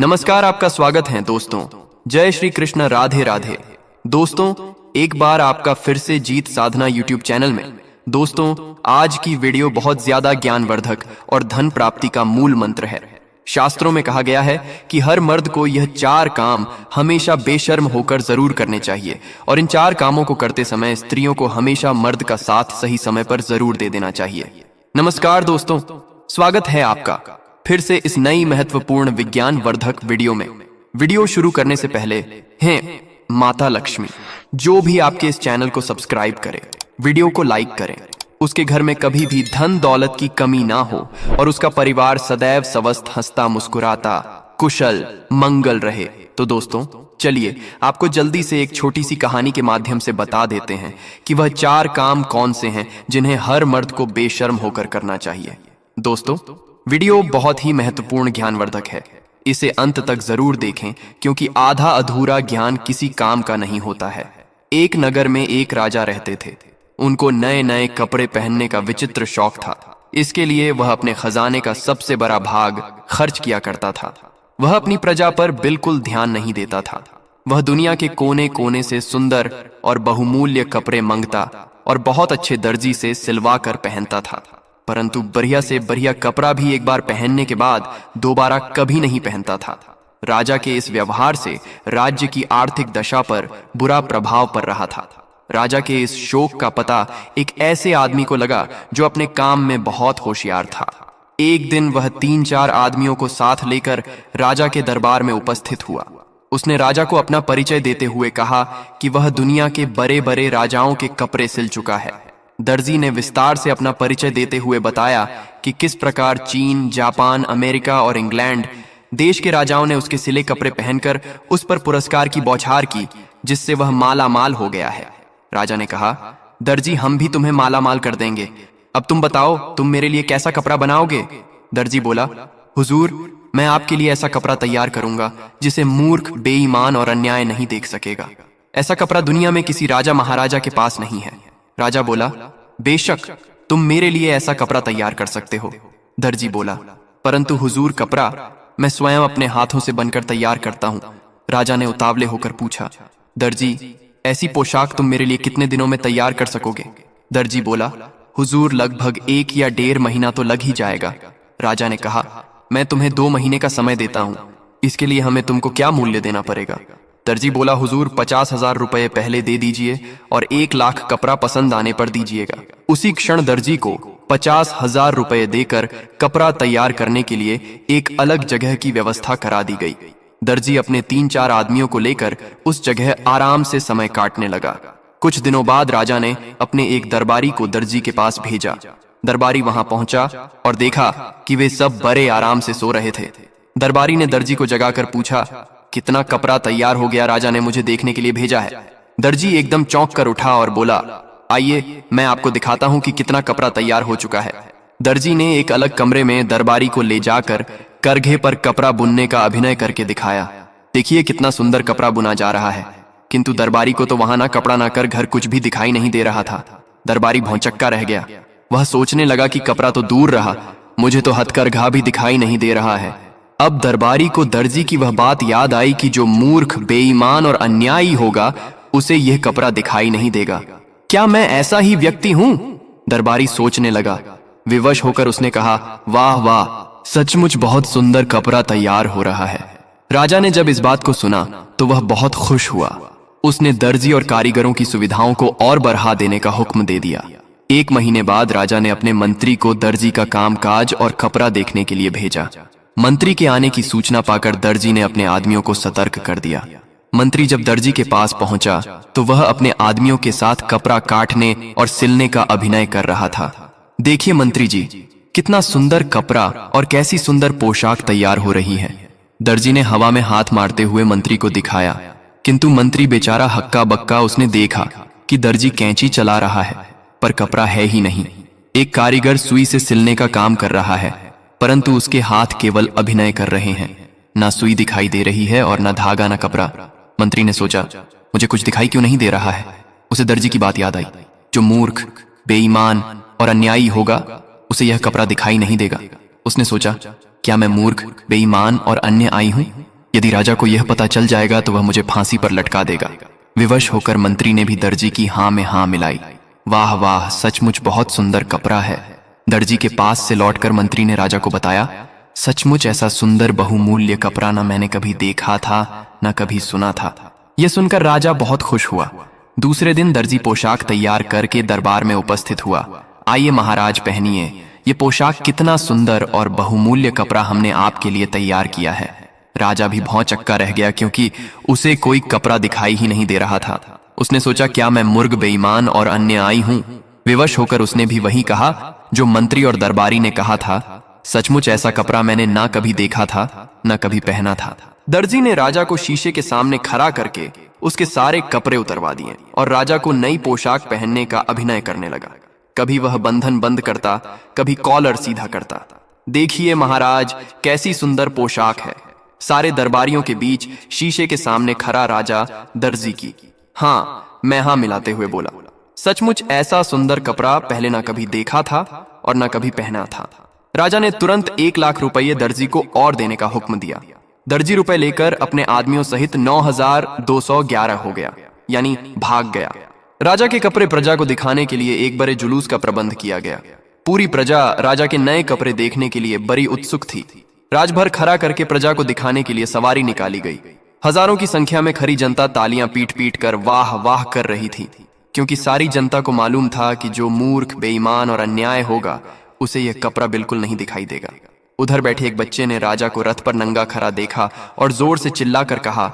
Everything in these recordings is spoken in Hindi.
नमस्कार, आपका स्वागत है दोस्तों। जय श्री कृष्ण, राधे राधे। दोस्तों, एक बार आपका फिर से जीत साधना यूट्यूब चैनल में। दोस्तों, आज की वीडियो बहुत ज्यादा ज्ञानवर्धक और धन प्राप्ति का मूल मंत्र है। शास्त्रों में कहा गया है कि हर मर्द को यह 4 काम हमेशा बेशर्म होकर जरूर करने चाहिए, और इन 4 कामों को करते समय स्त्रियों को हमेशा मर्द का साथ सही समय पर जरूर दे देना चाहिए। नमस्कार दोस्तों, स्वागत है आपका फिर से इस नई महत्वपूर्ण विज्ञान वर्धक वीडियो में। वीडियो शुरू करने से पहले हैं माता लक्ष्मी, जो भी आपके इस चैनल को सब्सक्राइब करे, वीडियो को लाइक करें, उसके घर में कभी भी धन दौलत की कमी ना हो और उसका परिवार सदैव स्वस्थ, हंसता मुस्कुराता, कुशल मंगल रहे। तो दोस्तों, चलिए आपको जल्दी से एक छोटी सी कहानी के माध्यम से बता देते हैं कि वह 4 काम कौन से हैं जिन्हें हर मर्द को बेशर्म होकर करना चाहिए। दोस्तों, वीडियो बहुत ही महत्वपूर्ण ज्ञानवर्धक है, इसे अंत तक जरूर देखें, क्योंकि आधा अधूरा ज्ञान किसी काम का नहीं होता है। एक नगर में एक राजा रहते थे। उनको नए नए कपड़े पहनने का विचित्र शौक था। इसके लिए वह अपने खजाने का सबसे बड़ा भाग खर्च किया करता था। वह अपनी प्रजा पर बिल्कुल ध्यान नहीं देता था। वह दुनिया के कोने कोने से सुंदर और बहुमूल्य कपड़े मंगता और बहुत अच्छे दर्जी से सिलवा कर पहनता था, परंतु बढ़िया से बढ़िया कपड़ा भी एक बार पहनने के बाद दोबारा कभी नहीं पहनता था। राजा के इस व्यवहार से राज्य की आर्थिक दशा पर बुरा प्रभाव पड़ रहा था। राजा के इस शौक का पता एक ऐसे आदमी को लगा जो अपने काम में बहुत होशियार था। एक दिन वह 3-4 आदमियों को साथ लेकर राजा के दरबार में उपस्थित हुआ। उसने राजा को अपना परिचय देते हुए कहा कि वह दुनिया के बड़े बड़े राजाओं के कपड़े सिल चुका है। दर्जी ने विस्तार से अपना परिचय देते हुए बताया कि किस प्रकार चीन, जापान, अमेरिका और इंग्लैंड देश के राजाओं ने उसके सिले कपड़े पहनकर उस पर पुरस्कार की बौछार की, जिससे वह माला माल हो गया है। राजा ने कहा, दर्जी, हम भी तुम्हें माला माल कर देंगे। अब तुम बताओ, तुम मेरे लिए कैसा कपड़ा बनाओगे? दर्जी बोला, हुजूर, मैं आपके लिए ऐसा कपड़ा तैयार करूंगा जिसे मूर्ख, बेईमान और अन्याय नहीं देख सकेगा। ऐसा कपड़ा दुनिया में किसी राजा महाराजा के पास नहीं है। राजा बोला, बेशक तुम मेरे लिए ऐसा कपड़ा तैयार कर सकते हो। दर्जी बोला, परंतु हुजूर, कपड़ा मैं स्वयं अपने हाथों से बनकर तैयार करता हूँ। राजा ने उतावले होकर पूछा, दर्जी, ऐसी पोशाक तुम मेरे लिए कितने दिनों में तैयार कर सकोगे? दर्जी बोला, हुजूर, लगभग 1 या 1.5 महीना तो लग ही जाएगा। राजा ने कहा, मैं तुम्हें 2 महीने का समय देता हूँ। इसके लिए हमें तुमको क्या मूल्य देना पड़ेगा? दर्जी बोला, हुजूर, 50,000 रुपये पहले दे दीजिए और 1 लाख कपड़ा पसंद आने पर दीजिएगा। उसी क्षण दर्जी को 50,000 रुपये देकर कपड़ा तैयार करने के लिए एक अलग जगह की व्यवस्था करा दी गई। दर्जी अपने 3-4 आदमियों को लेकर उस जगह आराम से समय काटने लगा। कुछ दिनों बाद राजा ने अपने एक दरबारी को दर्जी के पास भेजा। दरबारी वहां पहुंचा और देखा कि वे सब बड़े आराम से सो रहे थे। दरबारी ने दर्जी को जगाकर पूछा, कितना कपड़ा तैयार हो गया? राजा ने मुझे देखने के लिए भेजा है। दर्जी एकदम चौंक कर उठा और बोला, आइए मैं आपको दिखाता हूं कि कितना कपड़ा तैयार हो चुका है। दर्जी ने एक अलग कमरे में दरबारी को ले जाकर करघे पर कपड़ा बुनने का अभिनय करके दिखाया। देखिए कितना सुंदर कपड़ा बुना जा रहा है। किंतु दरबारी को तो वहां ना कपड़ा ना कर घर कुछ भी दिखाई नहीं दे रहा था। दरबारी भौंचक्का रह गया। वह सोचने लगा कि कपड़ा तो दूर रहा, मुझे तो हथकरघा भी दिखाई नहीं दे रहा है। अब दरबारी को दर्जी की वह बात याद आई कि जो मूर्ख, बेईमान और अन्यायी होगा उसे यह कपड़ा दिखाई नहीं देगा। क्या मैं ऐसा ही व्यक्ति हूं? दरबारी सोचने लगा। विवश होकर उसने कहा, वाह वाह, सचमुच बहुत सुंदर कपड़ा तैयार हो रहा है। राजा ने जब इस बात को सुना तो वह बहुत खुश हुआ। उसने दर्जी और कारीगरों की सुविधाओं को और बढ़ा देने का हुक्म दे दिया। 1 महीने बाद राजा ने अपने मंत्री को दर्जी का कामकाज और कपड़ा देखने के लिए भेजा। मंत्री के आने की सूचना पाकर दर्जी ने अपने आदमियों को सतर्क कर दिया। मंत्री जब दर्जी के पास पहुंचा तो वह अपने आदमियों के साथ कपड़ा काटने और सिलने का अभिनय कर रहा था। देखिए मंत्री जी, कितना सुंदर कपड़ा और कैसी सुंदर पोशाक तैयार हो रही है। दर्जी ने हवा में हाथ मारते हुए मंत्री को दिखाया, किंतु मंत्री बेचारा हक्का बक्का। उसने देखा कि दर्जी कैंची चला रहा है पर कपड़ा है ही नहीं। एक कारीगर सुई से सिलने का काम कर रहा है, परंतु उसके हाथ केवल अभिनय कर रहे हैं। ना सुई दिखाई दे रही है और ना धागा ना कपड़ा। मंत्री ने सोचा, मुझे कुछ दिखाई क्यों नहीं दे रहा है? उसे दर्जी की बात याद आई, जो मूर्ख, बेईमान और अन्यायी होगा उसे यह कपड़ा दिखाई नहीं देगा। उसने सोचा, क्या मैं मूर्ख, बेईमान और अन्यायी हूं? यदि राजा को यह पता चल जाएगा तो वह मुझे फांसी पर लटका देगा। विवश होकर मंत्री ने भी दर्जी की हाँ में हाँ मिलाई। वाह वाह, सचमुच बहुत सुंदर कपड़ा है। दर्जी के पास से लौटकर मंत्री ने राजा को बताया, सचमुच ऐसा सुंदर बहुमूल्य कपड़ा न मैंने कभी देखा था न कभी सुना था। यह सुनकर राजा बहुत खुश हुआ। दूसरे दिन दर्जी पोशाक तैयार करके दरबार में उपस्थित हुआ। आइए महाराज, पहनिए, ये पोशाक कितना सुंदर और बहुमूल्य कपड़ा हमने आपके लिए तैयार किया है। राजा भी भौंचक्का रह गया, क्योंकि उसे कोई कपड़ा दिखाई ही नहीं दे रहा था। उसने सोचा, क्या मैं मूर्ख, बेईमान और अन्यायी हूं? विवश होकर उसने भी वही कहा जो मंत्री और दरबारी ने कहा था, सचमुच ऐसा कपड़ा मैंने ना कभी देखा था न कभी पहना था। दर्जी ने राजा को शीशे के सामने खड़ा करके उसके सारे कपड़े उतरवा दिए और राजा को नई पोशाक पहनने का अभिनय करने लगा। कभी वह बंधन बंद करता, कभी कॉलर सीधा करता। देखिए महाराज, कैसी सुंदर पोशाक है। सारे दरबारियों के बीच शीशे के सामने खड़ा राजा दर्जी की हाँ मैं हाँ मिलाते हुए बोला, सचमुच ऐसा सुंदर कपड़ा पहले ना कभी देखा था और ना कभी पहना था। राजा ने तुरंत 1 लाख रुपये दर्जी को और देने का हुक्म दिया। दर्जी रुपए लेकर अपने आदमियों सहित 9,211 हो गया, यानी भाग गया। राजा के कपड़े प्रजा को दिखाने के लिए एक बड़े जुलूस का प्रबंध किया गया। पूरी प्रजा राजा के नए कपड़े देखने के लिए बड़ी उत्सुक थी। राजभर खड़ा करके प्रजा को दिखाने के लिए सवारी निकाली गई। हजारों की संख्या में खरी जनता तालियां पीट पीट कर वाह वाह कर रही थी, क्योंकि सारी जनता को मालूम था कि जो मूर्ख, बेईमान और अन्याय होगा उसे यह कपड़ा बिल्कुल नहीं दिखाई देगा। उधर बैठे एक बच्चे ने राजा को रथ पर नंगा खड़ा देखा और जोर से चिल्लाकर कहा,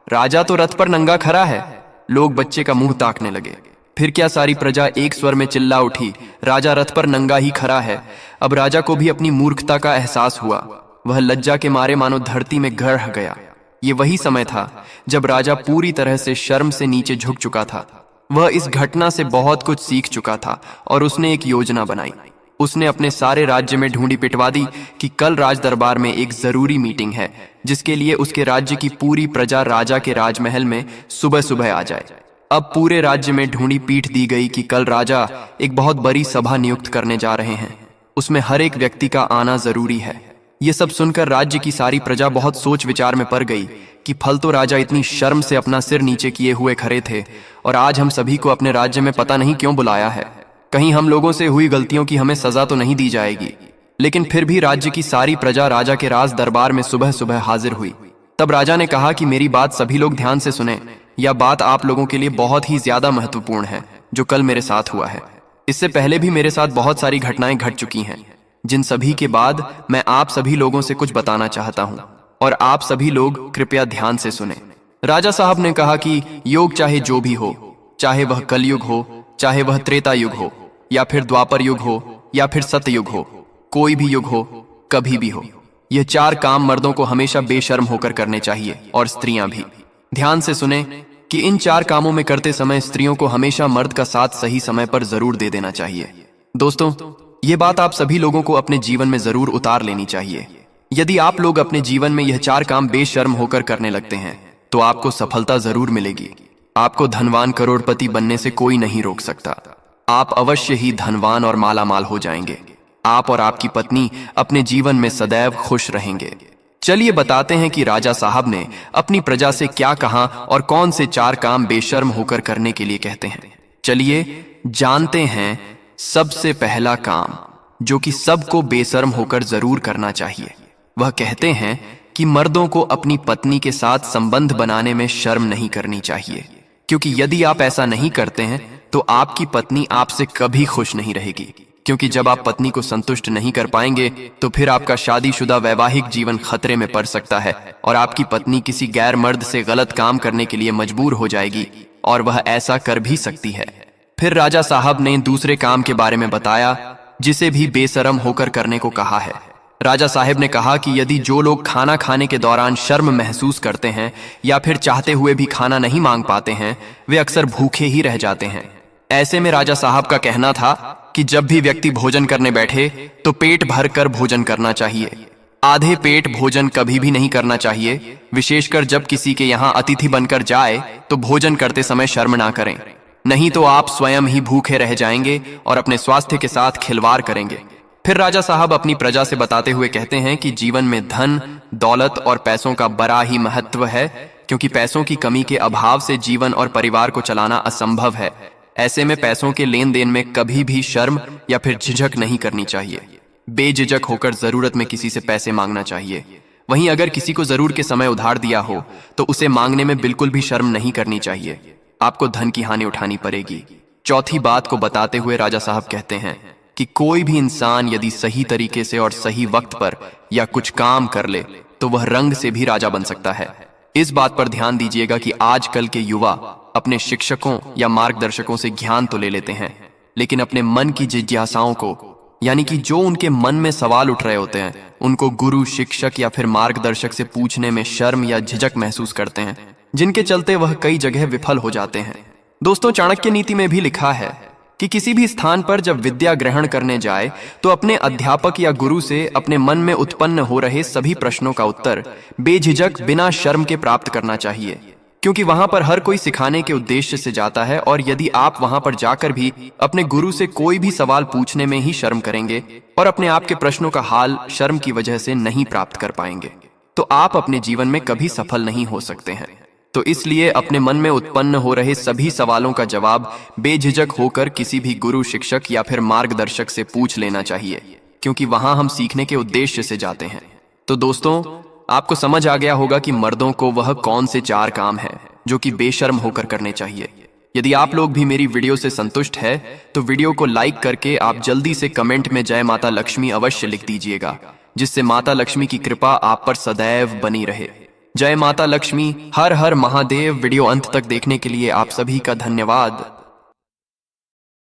राजा तो रथ पर नंगा खड़ा है। लोग बच्चे का मुंह ताकने लगे। फिर क्या सारी प्रजा एक स्वर में चिल्ला उठी, राजा रथ पर नंगा ही खड़ा है। अब राजा को भी अपनी मूर्खता का एहसास हुआ। वह लज्जा के मारे मानो धरती में गड़ गया। ये वही समय था जब राजा पूरी तरह से शर्म से नीचे झुक चुका था। वह इस घटना से बहुत कुछ सीख चुका था और उसने एक योजना बनाई। उसने अपने सारे राज्य में ढूंढी पिटवा दी कि कल राज दरबार में एक जरूरी मीटिंग है, जिसके लिए उसके राज्य की पूरी प्रजा राजा के राजमहल में सुबह सुबह आ जाए। अब पूरे राज्य में ढूंढी पीट दी गई कि कल राजा एक बहुत बड़ी सभा नियुक्त करने जा रहे हैं। उसमें हर एक व्यक्ति का आना जरूरी है। ये सब सुनकर राज्य की सारी प्रजा बहुत सोच विचार में पड़ गई कि फल तो राजा इतनी शर्म से अपना सिर नीचे किए हुए खड़े थे और आज हम सभी को अपने राज्य में पता नहीं क्यों बुलाया है। कहीं हम लोगों से हुई गलतियों की हमें सजा तो नहीं दी जाएगी। लेकिन फिर भी राज्य की सारी प्रजा राजा के राज दरबार में सुबह सुबह हाजिर हुई। तब राजा ने कहा कि मेरी बात सभी लोग ध्यान से सुने। यह बात आप लोगों के लिए बहुत ही ज्यादा महत्वपूर्ण है जो कल मेरे साथ हुआ है। इससे पहले भी मेरे साथ बहुत सारी घटनाएं घट चुकी हैं, जिन सभी के बाद मैं आप सभी लोगों से कुछ बताना चाहता हूं और आप सभी लोग कृपया ध्यान से सुने। राजा साहब ने कहा कि योग चाहे जो भी हो, चाहे वह कलयुग हो, चाहे वह त्रेता युग हो, या फिर द्वापर युग हो, या फिर सतयुग हो, कोई भी युग हो, कभी भी हो, यह 4 काम मर्दों को हमेशा बेशर्म होकर करने चाहिए और स्त्रियां भी। ध्यान से सुने कि इन 4 कामों में करते समय स्त्रियों को हमेशा मर्द का साथ सही समय पर जरूर दे देना चाहिए। दोस्तों, ये बात आप सभी लोगों को अपने जीवन में जरूर उतार लेनी चाहिए। यदि आप लोग अपने जीवन में यह 4 काम बेशर्म होकर करने लगते हैं तो आपको सफलता जरूर मिलेगी। आपको धनवान करोड़पति बनने से कोई नहीं रोक सकता। आप अवश्य ही धनवान और मालामाल हो जाएंगे। आप और आपकी पत्नी अपने जीवन में सदैव खुश रहेंगे। चलिए बताते हैं कि राजा साहब ने अपनी प्रजा से क्या कहा और कौन से 4 काम बेशर्म होकर करने के लिए कहते हैं। चलिए जानते हैं। सबसे पहला काम जो कि सबको बेशर्म होकर जरूर करना चाहिए, वह कहते हैं कि मर्दों को अपनी पत्नी के साथ संबंध बनाने में शर्म नहीं करनी चाहिए, क्योंकि यदि आप ऐसा नहीं करते हैं तो आपकी पत्नी आपसे कभी खुश नहीं रहेगी। क्योंकि जब आप पत्नी को संतुष्ट नहीं कर पाएंगे तो फिर आपका शादीशुदा वैवाहिक जीवन खतरे में पड़ सकता है और आपकी पत्नी किसी गैर मर्द से गलत काम करने के लिए मजबूर हो जाएगी और वह ऐसा कर भी सकती है। फिर राजा साहब ने दूसरे काम के बारे में बताया जिसे भी बेशर्म होकर करने को कहा है। राजा साहब ने कहा कि यदि जो लोग खाना खाने के दौरान शर्म महसूस करते हैं या फिर चाहते हुए भी खाना नहीं मांग पाते हैं, वे अक्सर भूखे ही रह जाते हैं। ऐसे में राजा साहब का कहना था कि जब भी व्यक्ति भोजन करने बैठे तो पेट भर कर भोजन करना चाहिए। आधे पेट भोजन कभी भी नहीं करना चाहिए। विशेषकर जब किसी के यहाँ अतिथि बनकर जाए तो भोजन करते समय शर्म ना करें, नहीं तो आप स्वयं ही भूखे रह जाएंगे और अपने स्वास्थ्य के साथ खिलवाड़ करेंगे। फिर राजा साहब अपनी प्रजा से बताते हुए कहते हैं कि जीवन में धन, दौलत और पैसों का बड़ा ही महत्व है, क्योंकि पैसों की कमी के अभाव से जीवन और परिवार को चलाना असंभव है। ऐसे में पैसों के लेन देन में कभी भी शर्म या फिर झिझक नहीं करनी चाहिए। बेझिझक होकर जरूरत में किसी से पैसे मांगना चाहिए। वहीं अगर किसी को जरूर के समय उधार दिया हो तो उसे मांगने में बिल्कुल भी शर्म नहीं करनी चाहिए। आपको धन की हानि उठानी पड़ेगी। चौथी बात को बताते हुए राजा साहब कहते हैं कि कोई भी इंसान यदि सही तरीके से और सही वक्त पर या कुछ काम कर ले तो वह रंग से भी राजा बन सकता है। इस बात पर ध्यान दीजिएगा कि आजकल के युवा अपने शिक्षकों या मार्गदर्शकों से ज्ञान तो ले लेते हैं, लेकिन अपने मन की जिज्ञासाओं को, यानी कि जो उनके मन में सवाल उठ रहे होते हैं, उनको गुरु, शिक्षक या फिर मार्गदर्शक से पूछने में शर्म या झिझक महसूस करते हैं, जिनके चलते वह कई जगह विफल हो जाते हैं। दोस्तों, चाणक्य नीति में भी लिखा है कि किसी भी स्थान पर जब विद्या ग्रहण करने जाए तो अपने अध्यापक या गुरु से अपने मन में उत्पन्न हो रहे सभी प्रश्नों का उत्तर बेझिझक बिना शर्म के प्राप्त करना चाहिए, क्योंकि वहां पर हर कोई सिखाने के उद्देश्य से जाता है। और यदि आप वहां पर जाकर भी अपने गुरु से कोई भी सवाल पूछने में ही शर्म करेंगे और अपने आप के प्रश्नों का हाल शर्म की वजह से नहीं प्राप्त कर पाएंगे, तो आप अपने जीवन में कभी सफल नहीं हो सकते हैं। तो इसलिए अपने मन में उत्पन्न हो रहे सभी सवालों का जवाब बेझिझक होकर किसी भी गुरु, शिक्षक या फिर मार्गदर्शक से पूछ लेना चाहिए, क्योंकि वहां हम सीखने के उद्देश्य से जाते हैं। तो दोस्तों, आपको समझ आ गया होगा कि मर्दों को वह कौन से 4 काम हैं जो कि बेशर्म होकर करने चाहिए। यदि आप लोग भी मेरी वीडियो से संतुष्ट है तो वीडियो को लाइक करके आप जल्दी से कमेंट में जय माता लक्ष्मी अवश्य लिख दीजिएगा, जिससे माता लक्ष्मी की कृपा आप पर सदैव बनी रहे। जय माता लक्ष्मी, हर हर महादेव। वीडियो अंत तक देखने के लिए आप सभी का धन्यवाद।